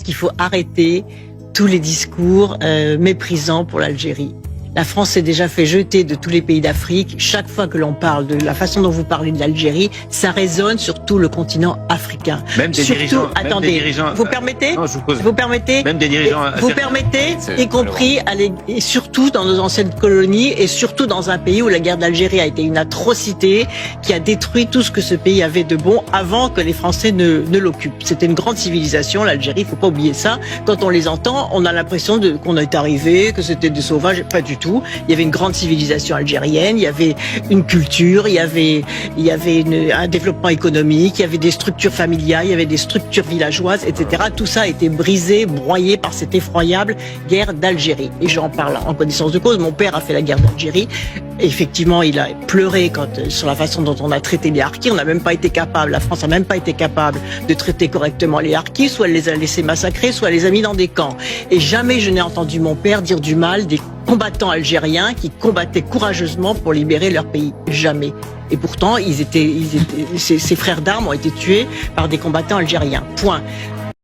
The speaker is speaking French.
qu'il faut arrêter tous les discours méprisants pour l'Algérie. La France s'est déjà fait jeter de tous les pays d'Afrique. Chaque fois que l'on parle de la façon dont vous parlez de l'Algérie, ça résonne sur tout le continent africain. Même des dirigeants. Attendez, même des dirigeants, vous permettez non, vous permettez même des dirigeants. Vous permettez, y compris, et surtout dans nos anciennes colonies, et surtout dans un pays où la guerre d'Algérie a été une atrocité, qui a détruit tout ce que ce pays avait de bon avant que les Français ne l'occupent. C'était une grande civilisation, l'Algérie, il faut pas oublier ça. Quand on les entend, on a l'impression qu'on est arrivé, que c'était des sauvages, pas du tout. Il y avait une grande civilisation algérienne, il y avait une culture, il y avait un développement économique, il y avait des structures familiales, il y avait des structures villageoises, etc. Tout ça a été brisé, broyé par cette effroyable guerre d'Algérie. Et j'en parle en connaissance de cause. Mon père a fait la guerre d'Algérie. Effectivement, il a pleuré sur la façon dont on a traité les harkis. On n'a même pas été capable, la France n'a même pas été capable de traiter correctement les harkis. Soit elle les a laissés massacrer, soit elle les a mis dans des camps. Et jamais je n'ai entendu mon père dire du mal des combattants algériens qui combattaient courageusement pour libérer leur pays. Jamais. Et pourtant, ses frères d'armes ont été tués par des combattants algériens. Point.